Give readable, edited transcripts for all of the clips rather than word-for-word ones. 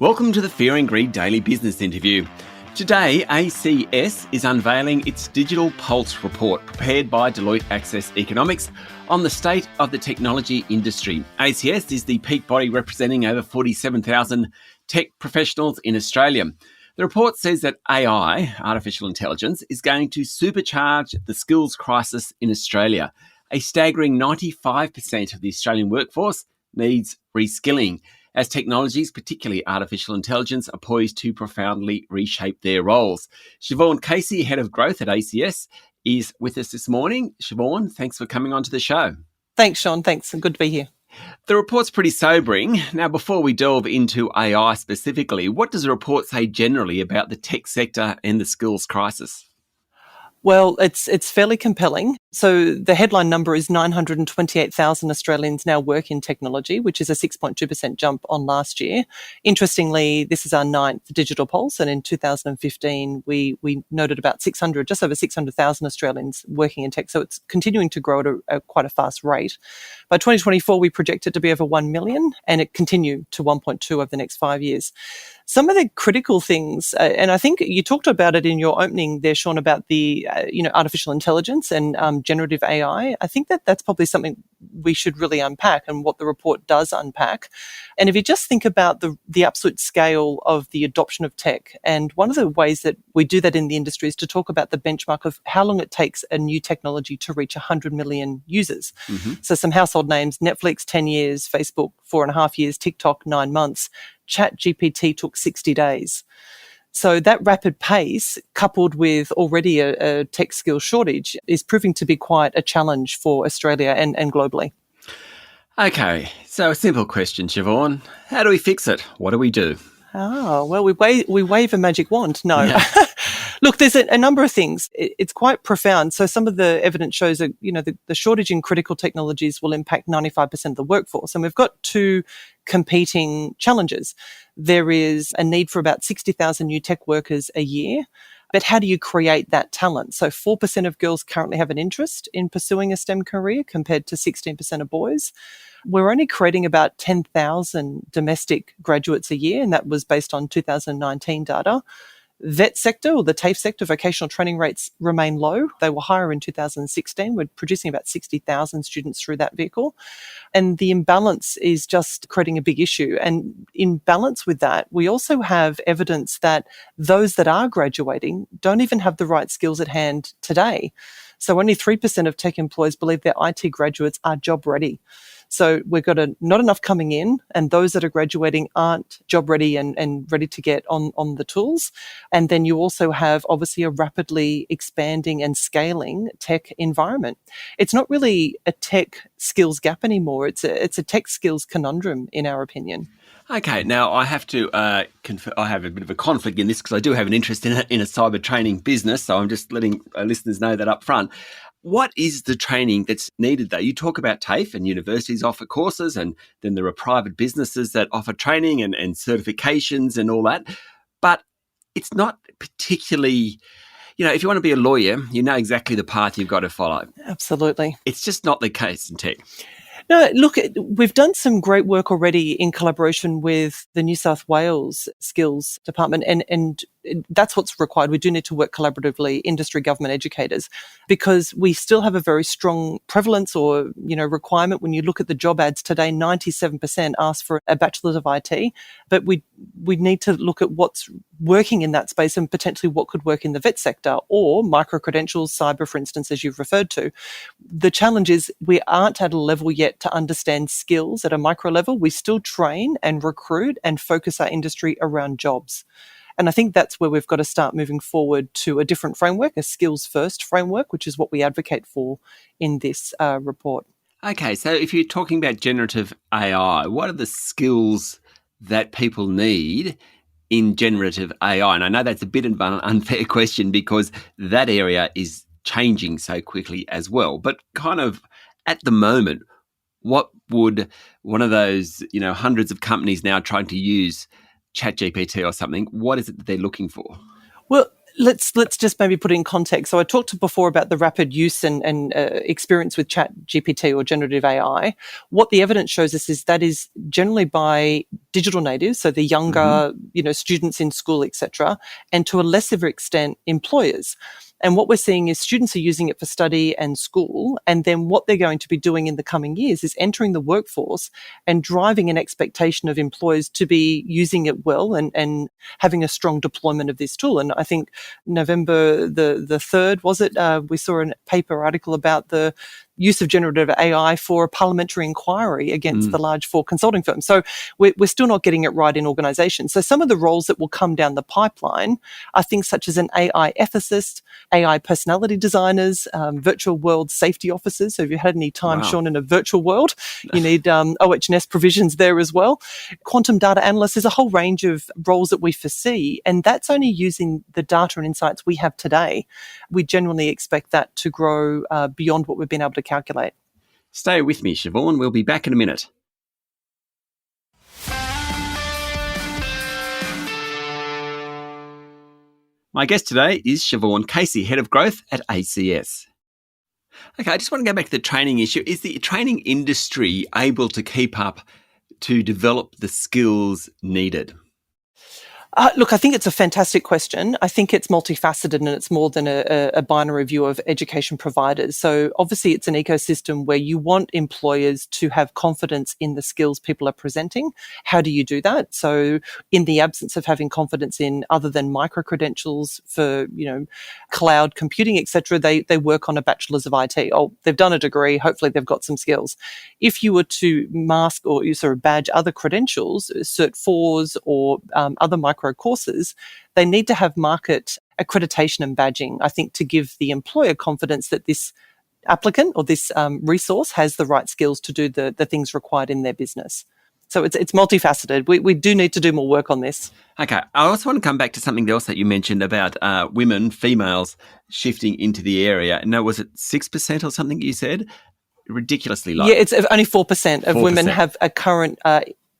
Welcome to the Fear and Greed Daily Business Interview. Today, ACS is unveiling its Digital Pulse report prepared by Deloitte Access Economics on the state of the technology industry. ACS is the peak body representing over 47,000 tech professionals in Australia. The report says that AI, artificial intelligence, is going to supercharge the skills crisis in Australia. A staggering 95% of the Australian workforce needs reskilling, as technologies, particularly artificial intelligence, are poised to profoundly reshape their roles. Siobhan Casey, Head of Growth at ACS, is with us this morning. Siobhan, thanks for coming on to the show. Thanks, Sean. Thanks. Good to be here. The report's pretty sobering. Now, before we delve into AI specifically, what does the report say generally about the tech sector and the skills crisis? Well, it's fairly compelling. So the headline number is 928,000 Australians now work in technology, which is a 6.2% jump on last year. Interestingly, this is our ninth digital pulse, and in 2015, we noted about just over 600,000 Australians working in tech. So it's continuing to grow at quite a fast rate. By 2024, we project it to be over 1 million, and it continue to 1.2 over the next 5 years. Some of the critical things, and I think you talked about it in your opening there, Sean, about the artificial intelligence and generative AI. I think that's probably something we should really unpack, and what the report does unpack. And if you just think about the absolute scale of the adoption of tech, and one of the ways that we do that in the industry is to talk about the benchmark of how long it takes a new technology to reach 100 million users. Mm-hmm. So some household names: Netflix, 10 years, Facebook, 4.5 years, TikTok, 9 months. ChatGPT took 60 days. So that rapid pace, coupled with already a tech skills shortage, is proving to be quite a challenge for Australia and globally. Okay, so a simple question, Siobhan. How do we fix it? What do we do? Oh, well, we wave a magic wand. No. Yeah. Look, there's a number of things. It's quite profound. So some of the evidence shows that, the shortage in critical technologies will impact 95% of the workforce. And we've got two competing challenges. There is a need for about 60,000 new tech workers a year. But how do you create that talent? So 4% of girls currently have an interest in pursuing a STEM career compared to 16% of boys. We're only creating about 10,000 domestic graduates a year, and that was based on 2019 data. Vet sector, or the TAFE sector, vocational training rates remain low. They were higher in 2016. We're producing about 60,000 students through that vehicle. And the imbalance is just creating a big issue. And in balance with that, we also have evidence that those that are graduating don't even have the right skills at hand today. So only 3% of tech employers believe their IT graduates are job ready. So we've got not enough coming in, and those that are graduating aren't job ready and ready to get on the tools. And then you also have obviously a rapidly expanding and scaling tech environment. It's not really a tech skills gap anymore. It's a tech skills conundrum, in our opinion. Okay, now I have to I have a bit of a conflict in this because I do have an interest in a cyber training business, so I'm just letting listeners know that up front. What is the training that's needed, though? You talk about TAFE, and universities offer courses, and then there are private businesses that offer training and certifications and all that. But it's not particularly, if you want to be a lawyer, you know exactly the path you've got to follow. Absolutely. It's just not the case in tech. No, look, we've done some great work already in collaboration with the New South Wales Skills Department, and that's what's required. We do need to work collaboratively, industry, government, educators, because we still have a very strong prevalence or, requirement. When you look at the job ads today, 97% ask for a bachelor's of IT, but we need to look at what's working in that space and potentially what could work in the vet sector or micro-credentials, cyber, for instance, as you've referred to. The challenge is we aren't at a level yet to understand skills at a micro level. We still train and recruit and focus our industry around jobs. And I think that's where we've got to start moving forward to a different framework, a skills-first framework, which is what we advocate for in this report. Okay, so if you're talking about generative AI, what are the skills that people need in generative AI? And I know that's a bit of an unfair question because that area is changing so quickly as well. But kind of at the moment, what would one of those, hundreds of companies now trying to use ChatGPT or something, what is it that they're looking for? Well, Let's just maybe put it in context. So I talked before about the rapid use and experience with Chat GPT or generative AI. What the evidence shows us is that is generally by digital natives, so the younger, students in school, etc., and to a lesser extent, employers. And what we're seeing is students are using it for study and school. And then what they're going to be doing in the coming years is entering the workforce and driving an expectation of employers to be using it well and having a strong deployment of this tool. And I think November the 3rd, was it? We saw a paper article about the use of generative AI for a parliamentary inquiry against the large four consulting firms. So we're still not getting it right in organizations. So some of the roles that will come down the pipeline are things such as an AI ethicist, AI personality designers, virtual world safety officers. So if you had any time, Sean, in a virtual world, you need OHS provisions there as well. Quantum data analysts, there's a whole range of roles that we foresee, and that's only using the data and insights we have today. We genuinely expect that to grow beyond what we've been able to calculate. Stay with me, Siobhan. We'll be back in a minute. My guest today is Siobhan Casey, Head of Growth at ACS. Okay, I just want to go back to the training issue. Is the training industry able to keep up to develop the skills needed? Look, I think it's a fantastic question. I think it's multifaceted and it's more than a binary view of education providers. So obviously it's an ecosystem where you want employers to have confidence in the skills people are presenting. How do you do that? So in the absence of having confidence in other than micro-credentials for, cloud computing, etc., they work on a bachelor's of IT. Oh, they've done a degree. Hopefully they've got some skills. If you were to mask or you sort of badge other credentials, Cert 4s or other micro courses, they need to have market accreditation and badging, I think, to give the employer confidence that this applicant or this resource has the right skills to do the things required in their business. So it's multifaceted. We do need to do more work on this. Okay. I also want to come back to something else that you mentioned about females shifting into the area. No, was it 6% or something you said? Ridiculously low. Yeah, it's only 4% of 4%. women have a current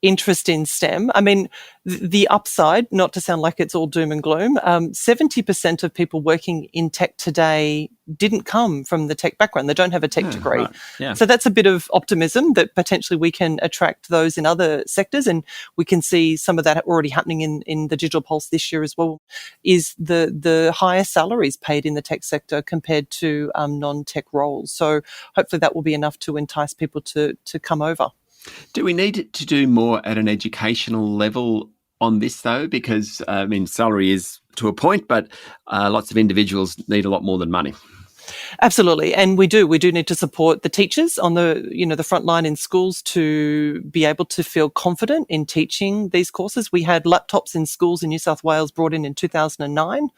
interest in STEM. I mean, the upside, not to sound like it's all doom and gloom, 70% of people working in tech today didn't come from the tech background. They don't have a tech degree. Right. Yeah. So that's a bit of optimism that potentially we can attract those in other sectors. And we can see some of that already happening in the Digital Pulse this year as well, is the higher salaries paid in the tech sector compared to non-tech roles. So hopefully that will be enough to entice people to come over. Do we need to do more at an educational level on this, though? Because, salary is to a point, but lots of individuals need a lot more than money. Absolutely. And we do need to support the teachers on the front line in schools to be able to feel confident in teaching these courses. We had laptops in schools in New South Wales brought in 2009,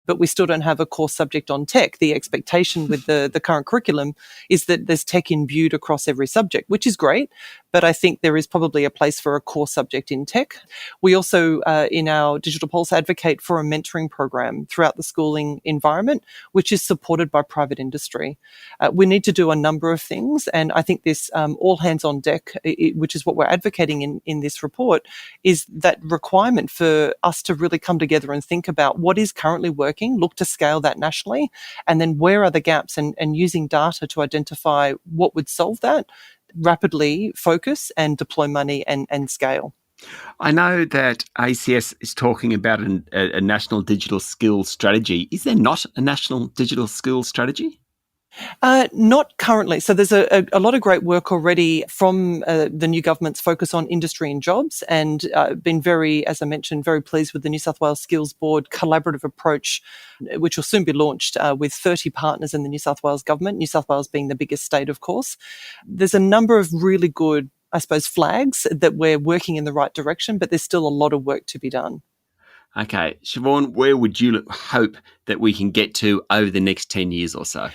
but we still don't have a core subject on tech. The expectation with the current curriculum is that there's tech imbued across every subject, which is great. But I think there is probably a place for a core subject in tech. We also, in our Digital Pulse, advocate for a mentoring program throughout the schooling environment, which is supported by private industry. We need to do a number of things. And I think this all hands on deck, which is what we're advocating in this report, is that requirement for us to really come together and think about what is currently working, look to scale that nationally, and then where are the gaps and using data to identify what would solve that, rapidly focus and deploy money and scale. I know that ACS is talking about a national digital skills strategy. Is there not a national digital skills strategy? Not currently. So there's a lot of great work already from the new government's focus on industry and jobs, and been very, as I mentioned, very pleased with the New South Wales Skills Board collaborative approach, which will soon be launched with 30 partners in the New South Wales government, New South Wales being the biggest state, of course. There's a number of really good, I suppose, flags that we're working in the right direction, but there's still a lot of work to be done. Okay. Siobhan, where would you hope that we can get to over the next 10 years or so?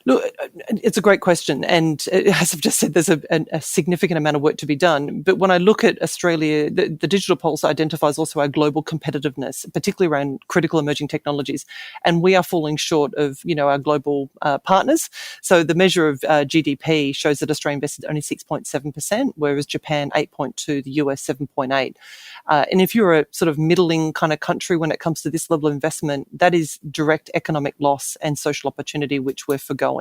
Look, it's a great question. And as I've just said, there's a significant amount of work to be done. But when I look at Australia, the Digital Pulse identifies also our global competitiveness, particularly around critical emerging technologies. And we are falling short of, our global partners. So the measure of GDP shows that Australia invested only 6.7%, whereas Japan 8.2%, the US 7.8%. And if you're a sort of middling kind of country when it comes to this level of investment, that is direct economic loss and social opportunity, which we're forgoing.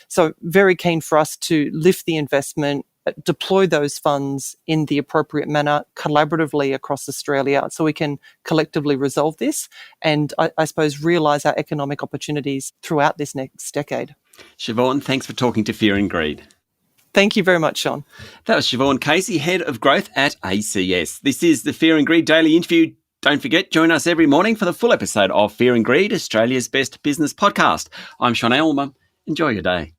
So very keen for us to lift the investment, deploy those funds in the appropriate manner collaboratively across Australia so we can collectively resolve this and I suppose realise our economic opportunities throughout this next decade. Siobhan, thanks for talking to Fear and Greed. Thank you very much, Sean. That was Siobhan Casey, Head of Growth at ACS. This is the Fear and Greed Daily Interview. Don't forget, join us every morning for the full episode of Fear and Greed, Australia's best business podcast. I'm Sean Aylmer. Enjoy your day.